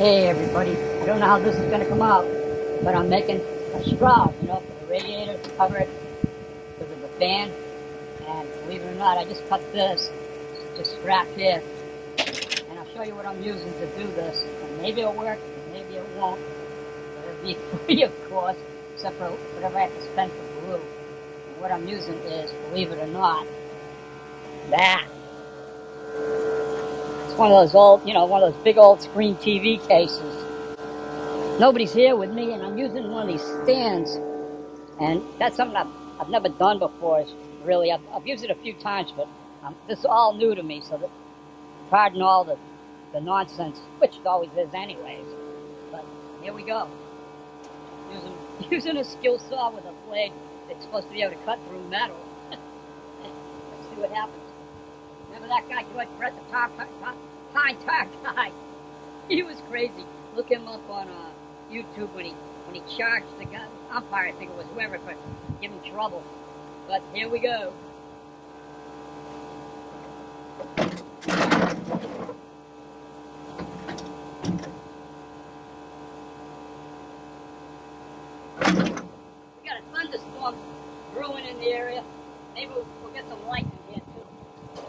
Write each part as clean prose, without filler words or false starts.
Hey everybody, I don't know how this is going to come out, but I'm making a shroud, for the radiator to cover it because of the fan. And believe it or not, I just cut this, just strap here, and I'll show you what I'm using to do this. And maybe it'll work, and maybe it won't, but it'll be free of course, except for whatever I have to spend for glue. And what I'm using is, believe it or not, that. It's one of those old, one of those big old screen TV cases. Nobody's here with me, and I'm using one of these stands, and that's something I've never done before. It's really, I've used it a few times, but this is all new to me, so that, pardon all the nonsense, which it always is anyways, but here we go. Using a skill saw with a blade that's supposed to be able to cut through metal. Let's see what happens. Remember that guy, George Brett, the Pine Tar guy? He was crazy. Look him up on YouTube when he charged the guy, umpire, I think it was, whoever, for giving trouble. But here we go. We got a thunderstorm brewing in the area. Maybe we'll get some lightning here too.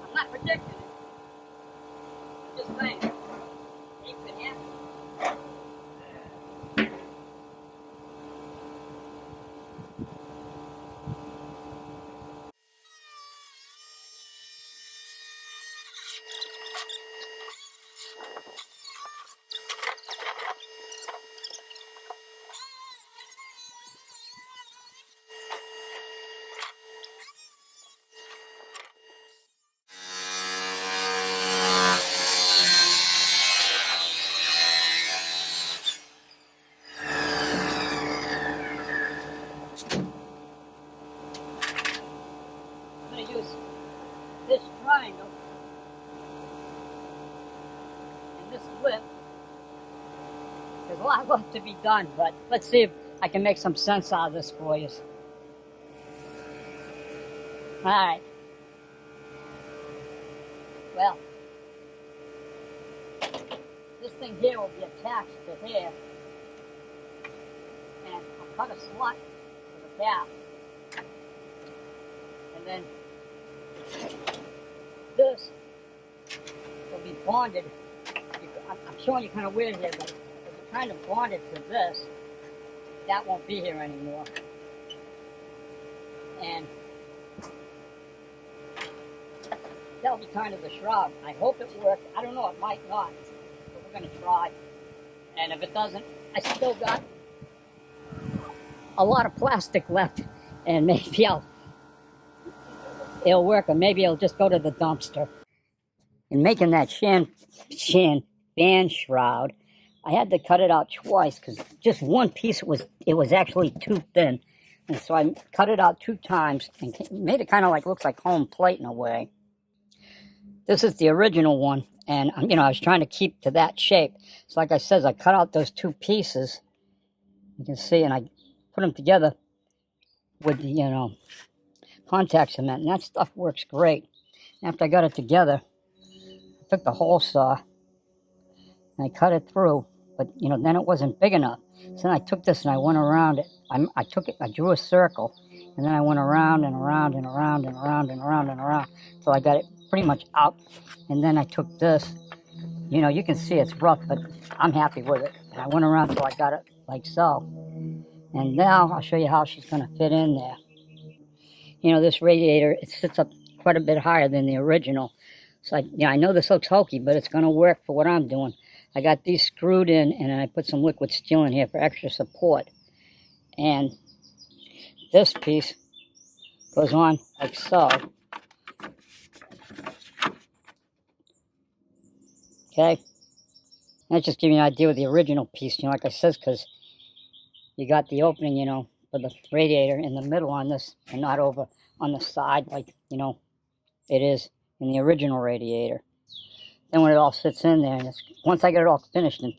I'm not predicting it. I'm just saying. It could happen. I'm going to use this triangle and this lip. There's a lot of work to be done, but let's see if I can make some sense out of this for you. Alright. Well, this thing here will be attached to here. And I'll cut a slot for the cap. And then this will be bonded. I'm showing you kind of weird here, but if it's kind of bonded to this, that won't be here anymore. And that'll be kind of the shroud. I hope it works. I don't know, it might not, but we're going to try. And if it doesn't, I still got a lot of plastic left, and maybe it'll work, or maybe it'll just go to the dumpster. In making that fan shroud, I had to cut it out twice because just one piece it was actually too thin, and so I cut it out 2 times and made it kind of like looks like home plate in a way. This is the original one, and I was trying to keep to that shape. So like I said, I cut out those 2 pieces. You can see, and I put them together with the contact cement, and that stuff works great. After I got it together, I took the hole saw and I cut it through, but then it wasn't big enough. So then I took this and I went around it. I drew a circle, and then I went around and around and around and around and around and around till I got it pretty much out. And then I took this, you can see it's rough, but I'm happy with it. And I went around till I got it like so. And now I'll show you how she's going to fit in there. This radiator, it sits up quite a bit higher than the original. So I know this looks hokey, but it's going to work for what I'm doing. I got these screwed in, and then I put some liquid steel in here for extra support. And this piece goes on like so. Okay? That just gives you an idea of the original piece, like I said, because you got the opening, for the radiator in the middle on this, and not over on the side like, it is in the original radiator. Then when it all sits in there, and once I get it all finished and,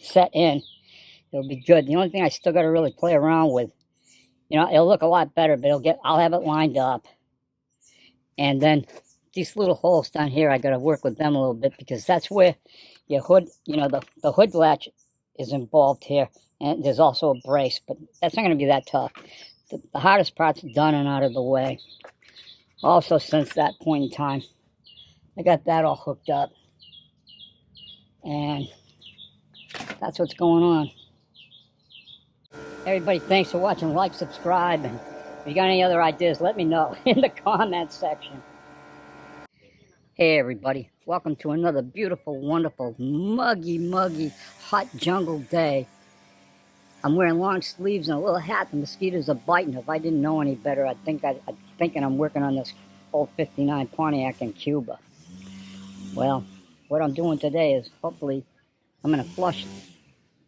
set in, it'll be good. The only thing I still got to really play around with, it'll look a lot better, but I'll have it lined up. And then these little holes down here, I got to work with them a little bit because that's where your hood, the hood latch is involved here. And there's also a brace, but that's not going to be that tough. The hardest part's done and out of the way. Also, since that point in time, I got that all hooked up. And that's what's going on. Everybody, thanks for watching. Like, subscribe, and if you got any other ideas, let me know in the comment section. Hey everybody, welcome to another beautiful, wonderful, muggy, hot jungle day. I'm wearing long sleeves and a little hat. The mosquitoes are biting. If I didn't know any better, I'm thinking I'm working on this old 59 Pontiac in Cuba. Well, what I'm doing today is hopefully I'm going to flush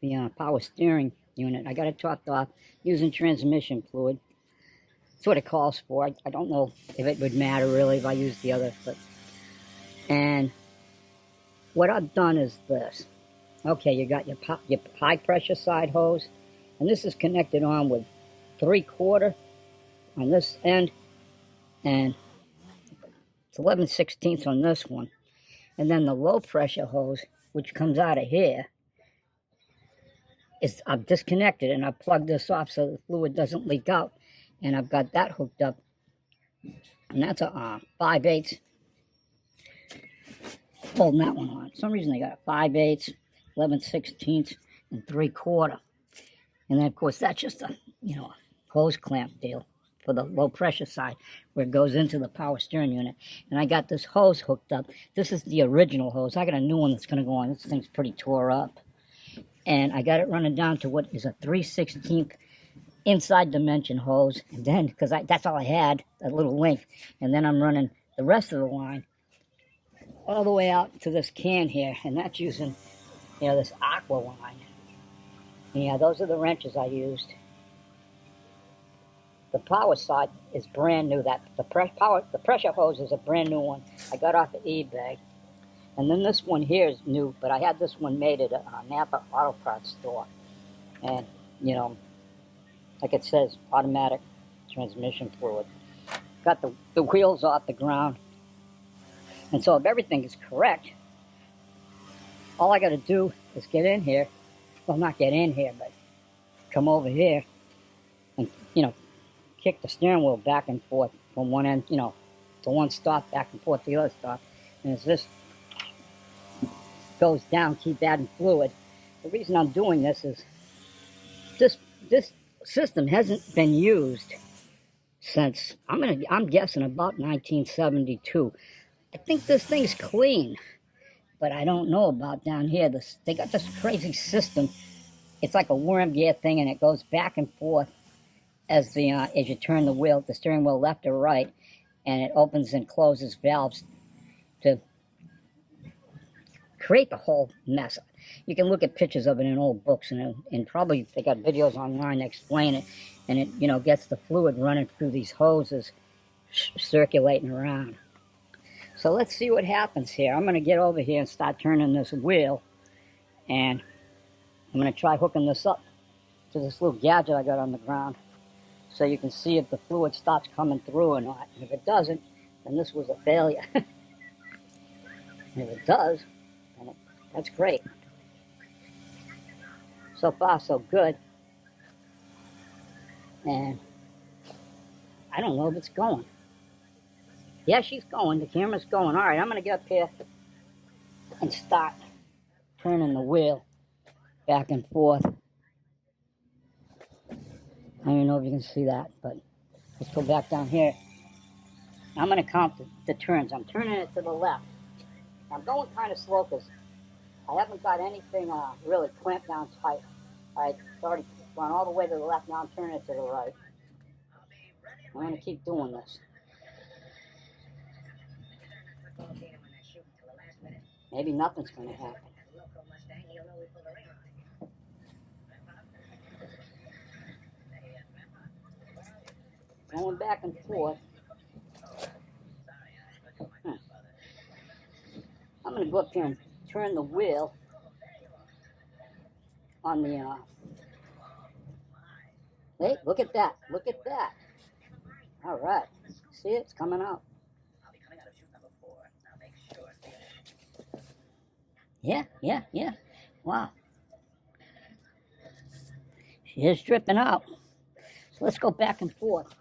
the power steering unit. I got it topped off using transmission fluid. That's what it calls for. I don't know if it would matter really if I use the other, but... And what I've done is this. Okay, you got your high pressure side hose, and this is connected on with 3/4 on this end, and it's 11/16 on this one. And then the low pressure hose, which comes out of here, I've disconnected and I've plugged this off so the fluid doesn't leak out. And I've got that hooked up, and that's a 5/8. Holding that one on. For some reason they got a 5/8, 11/16, and 3/4. And then of course that's just a hose clamp deal for the low pressure side where it goes into the power steering unit. And I got this hose hooked up. This is the original hose. I got a new one that's gonna go on. This thing's pretty tore up. And I got it running down to what is a 3/16 inside dimension hose. And then, because that's all I had, a little length. And then I'm running the rest of the line all the way out to this can here, and that's using, this aqua line. And yeah, those are the wrenches I used. The power side is brand new. The pressure hose is a brand new one. I got off of eBay. And then this one here is new, but I had this one made at a Napa Auto Parts store. And, like it says, automatic transmission fluid. Got the wheels off the ground. And so if everything is correct, all I got to do is get in here. Well, not get in here, but come over here and, kick the steering wheel back and forth from one end, to one stop, back and forth to the other stop. And as this goes down, keep adding fluid. The reason I'm doing this is this system hasn't been used since, I'm guessing about 1972. I think this thing's clean, but I don't know about down here. They got this crazy system. It's like a worm gear thing, and it goes back and forth as you turn the steering wheel left or right, and it opens and closes valves to create the whole mess. You can look at pictures of it in old books, and probably they got videos online that explain it, and it gets the fluid running through these hoses, circulating around. So let's see what happens here. I'm going to get over here and start turning this wheel. And I'm going to try hooking this up to this little gadget I got on the ground. So you can see if the fluid stops coming through or not. And if it doesn't, then this was a failure. And if it does, then that's great. So far, so good. And I don't know if it's going. Yeah, she's going. The camera's going. All right, I'm going to get up here and start turning the wheel back and forth. I don't even know if you can see that, but let's go back down here. I'm going to count the turns. I'm turning it to the left. I'm going kind of slow because I haven't got anything really clamped down tight. All right, it's already gone all the way to the left. Now I'm turning it to the right. I'm going to keep doing this. Maybe nothing's going to happen. Going back and forth. I'm going to go up here and turn the wheel on the... Hey, look at that. Look at that. All right. See it? It's coming out. Yeah, yeah, yeah. Wow. She is dripping out. So let's go back and forth.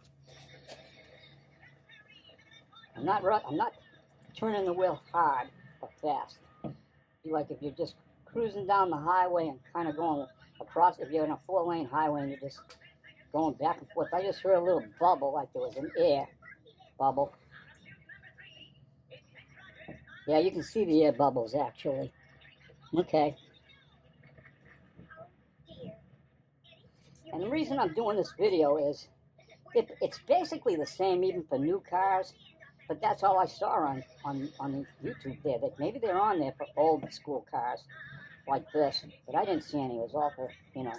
I'm not turning the wheel hard or fast. Be like if you're just cruising down the highway and kind of going across, if you're in a 4-lane highway and you're just going back and forth. I just heard a little bubble like there was an air bubble. Yeah, you can see the air bubbles actually. Okay. And the reason I'm doing this video is it's basically the same even for new cars, but that's all I saw on YouTube there. That maybe they're on there for old school cars like this, but I didn't see any. It was all for, you know.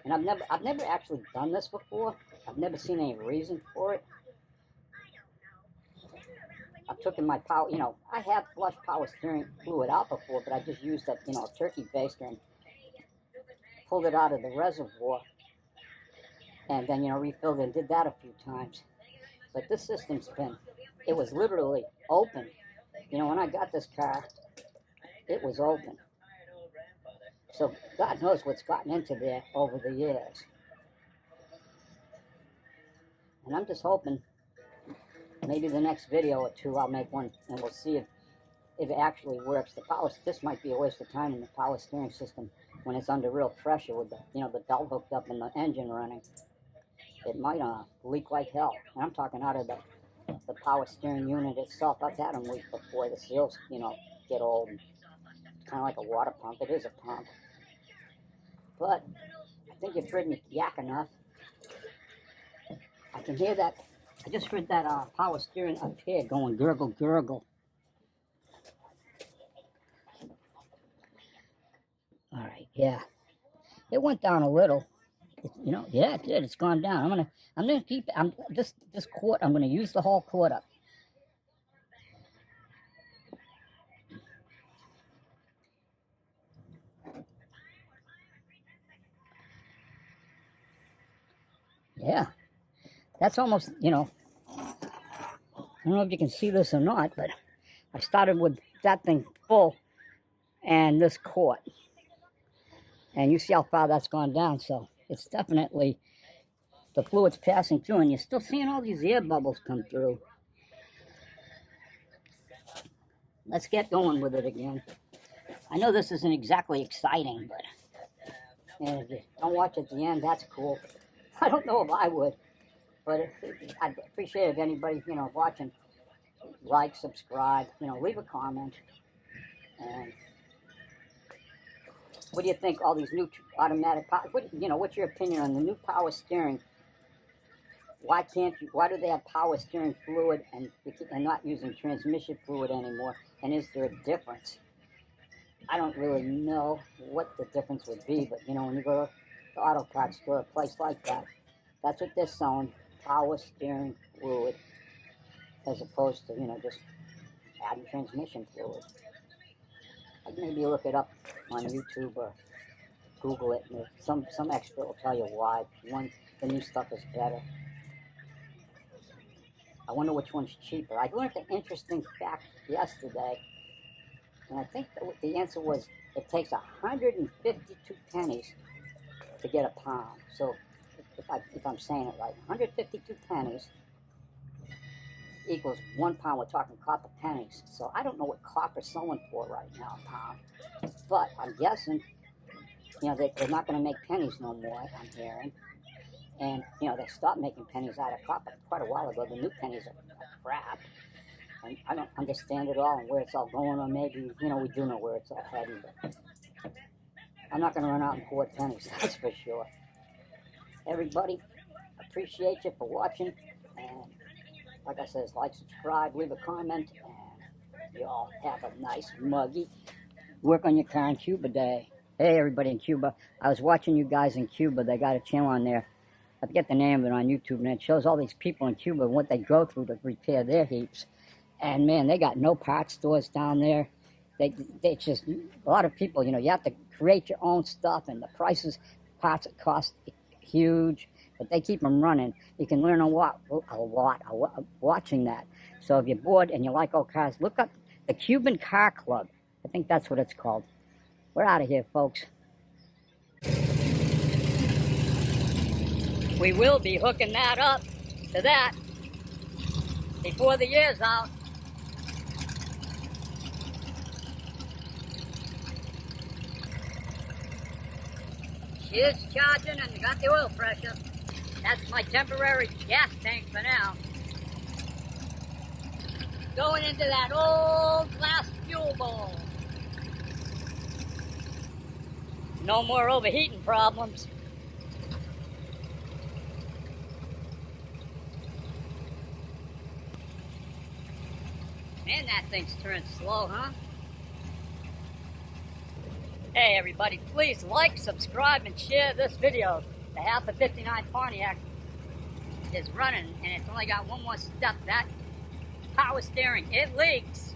And I've never actually done this before. I've never seen any reason for it. I've taken my power, you know, I have flushed power steering fluid out before, but I just used that, you know, turkey baster and pulled it out of the reservoir and then, you know, refilled it and did that a few times. But this system's been, it was literally open. You know, when I got this car, it was open. So God knows what's gotten into there over the years. And I'm just hoping maybe the next video or two I'll make one and we'll see if it actually works. This might be a waste of time in the power steering system when it's under real pressure with the, you know, the belt hooked up and the engine running. It might leak like hell. And I'm talking out of the power steering unit itself. I've had them leak before. The seals, you know, get old. It's kind of like a water pump. It is a pump. But I think you've heard me yak enough. I can hear that. I just heard that power steering up here going gurgle, gurgle. All right, yeah. It went down a little. You know, yeah, it did. It's gone down. I'm gonna keep. This quart. I'm gonna use the whole quart up. Yeah, that's almost. You know, I don't know if you can see this or not, but I started with that thing full, and this quart, and you see how far that's gone down. So it's definitely the fluid's passing through, and you're still seeing all these air bubbles come through. Let's get going with it again. I know this isn't exactly exciting, but if you don't watch at the end, that's cool. I don't know if I would, but I'd appreciate if anybody, you know, watching, like, subscribe, you know, leave a comment. And what do you think? All these new automatic power, you know, what's your opinion on the new power steering? Why do they have power steering fluid and not using transmission fluid anymore? And is there a difference? I don't really know what the difference would be, but you know, when you go to the auto parts store, a place like that, that's what they're selling, power steering fluid, as opposed to, you know, just adding transmission fluid. I'd maybe look it up on YouTube or Google it, and some expert will tell you why the new stuff is better. I wonder which one's cheaper. I learned an interesting fact yesterday, and I think the answer was it takes 152 pennies to get a pound. So if I'm saying it right, 152 pennies equals 1 pound. We're talking copper pennies. So I don't know what copper's selling for right now, a pound. But I'm guessing, you know, they're not going to make pennies no more, I'm hearing. And, you know, they stopped making pennies out of copper quite a while ago. The new pennies are crap. And I don't understand it all and where it's all going, or maybe, you know, we do know where it's all heading, but I'm not going to run out and hoard pennies, that's for sure. Everybody, appreciate you for watching, and like I said, like, subscribe, leave a comment, and you all have a nice muggy work on your car in Cuba day. Hey, everybody in Cuba. I was watching you guys in Cuba. They got a channel on there. I forget the name of it on YouTube, and it shows all these people in Cuba and what they go through to repair their heaps. And, man, they got no parts stores down there. They just, a lot of people, you know, you have to create your own stuff, and the prices, parts cost huge, but they keep them running. You can learn a lot watching that. So if you're bored and you like old cars, look up the Cuban Car Club. I think that's what it's called. We're out of here, folks. We will be hooking that up to that before the year's out. She is charging and got the oil pressure. That's my temporary gas tank for now. Going into that old glass fuel bowl. No more overheating problems. Man, that thing's turned slow, huh? Hey everybody, please like, subscribe, and share this video. The half of 59 Pontiac is running, and it's only got one more step. That power steering, it leaks.